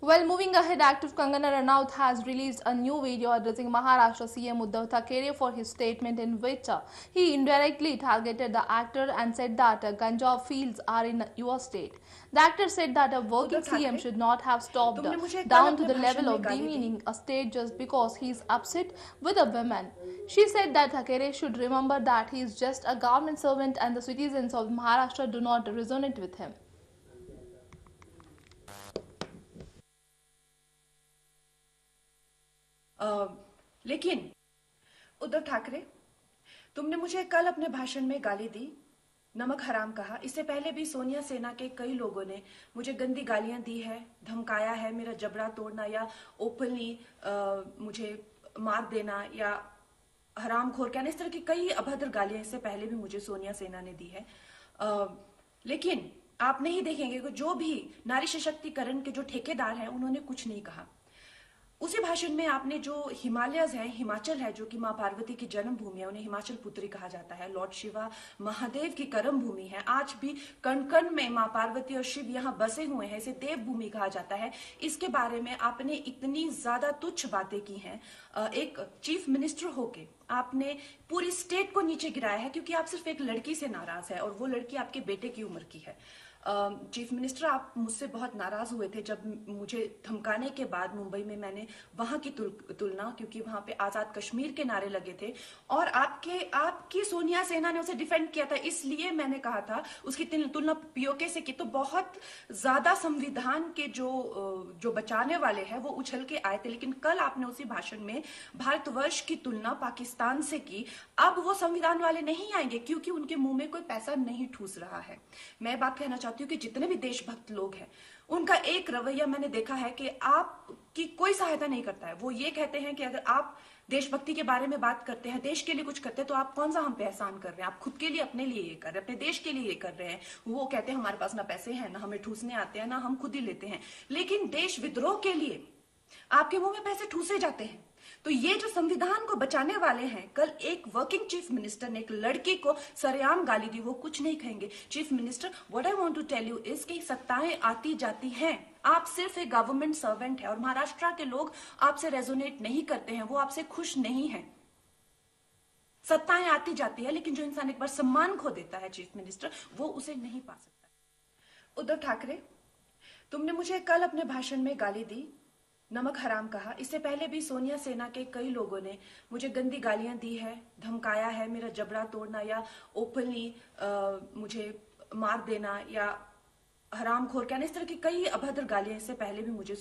Well, moving ahead, actor Kangana Ranaut has released a new video addressing Maharashtra CM Uddhav Thackeray for his statement in which he indirectly targeted the actor and said that ganja fields are in your state. The actor said that a working CM should not have stopped down to the level of demeaning a state just because he is upset with a woman. She said that Thackeray should remember that he is just a government servant and the citizens of Maharashtra do not resonate with him. लेकिन उद्धव ठाकरे, तुमने मुझे कल अपने भाषण में गाली दी, नमक हराम कहा। इससे पहले भी सोनिया सेना के कई लोगों ने मुझे गंदी गालियां दी है, धमकाया है, मेरा जबड़ा तोड़ना या ओपनली मुझे मार देना या हरामखोर कहना, इस तरह की कई अभद्र गालियां इससे पहले भी मुझे सोनिया सेना ने दी है। लेकिन आप नहीं देखेंगे कि जो भी नारी सशक्तिकरण के जो ठेकेदार हैं उन्होंने कुछ नहीं कहा। उसी भाषण में आपने जो हिमालयज है, हिमाचल है, जो कि मां पार्वती की जन्मभूमि है, उन्हें हिमाचल पुत्री कहा जाता है, लॉर्ड शिवा महादेव की कर्म भूमि है, आज भी कण कण में मां पार्वती और शिव यहाँ बसे हुए हैं, इसे देवभूमि कहा जाता है। इसके बारे में आपने इतनी ज्यादा तुच्छ बातें की हैं। एक चीफ मिनिस्टर होके आपने पूरी स्टेट को नीचे गिराया है क्योंकि आप सिर्फ एक लड़की से नाराज है और वो लड़की आपके बेटे की उम्र की है। चीफ मिनिस्टर, आप मुझसे बहुत नाराज हुए थे जब मुझे धमकाने के बाद मुंबई में मैंने वहां की तुलना, क्योंकि वहां पे आजाद कश्मीर के नारे लगे थे और आपकी सोनिया सेना ने उसे डिफेंड किया था, इसलिए मैंने कहा था उसकी तुलना पीओके से की। तो बहुत ज्यादा संविधान के जो बचाने वाले हैं वो उछल के आए थे, लेकिन कल आपने उसी भाषण में भारतवर्ष की तुलना पाकिस्तान से की। अब वो संविधान वाले नहीं आएंगे क्योंकि उनके मुंह में कोई पैसा नहीं ठूस रहा है। मैं बात कहना चाहती हूँ कि जितने भी देशभक्त लोग हैं उनका एक रवैया मैंने देखा है कि आपकी कोई सहायता नहीं करता है। वो ये कहते हैं कि अगर आप देशभक्ति के बारे में बात करते हैं, देश के लिए कुछ करते हैं, तो आप कौन सा हम पे एहसान कर रहे हैं? आप खुद के लिए, अपने लिए ये कर रहे हैं, अपने देश के लिए ये कर रहे हैं। वो कहते हैं हमारे पास ना पैसे हैं, ना हमें ठूसने आते हैं, ना हम खुद ही लेते हैं। लेकिन देश विद्रोह के लिए आपके मुंह में पैसे ठूसे जाते हैं। तो ये जो संविधान को बचाने वाले हैं, कल एक वर्किंग चीफ मिनिस्टर ने एक लड़की को सरेआम गाली दी, वो कुछ नहीं कहेंगे। Chief minister, what I want to tell you is कि सत्ताएं आती जाती हैं, आप सिर्फ एक गवर्नमेंट सर्वेंट है और महाराष्ट्र के लोग आपसे रेजोनेट नहीं करते हैं, वो आपसे खुश नहीं है। सत्ताएं आती जाती है, लेकिन जो इंसान एक बार सम्मान खो देता है चीफ मिनिस्टर, वो उसे नहीं पा सकता। उद्धव ठाकरे, तुमने मुझे कल अपने भाषण में गाली दी, नमक हराम कहा। इससे पहले भी सोनिया सेना के कई लोगों ने मुझे गंदी गालियां दी है, धमकाया है, मेरा जबड़ा तोड़ना या ओपनली मुझे मार देना या हरामखोर कहना, इस तरह की कई अभद्र गालियां इससे पहले भी मुझे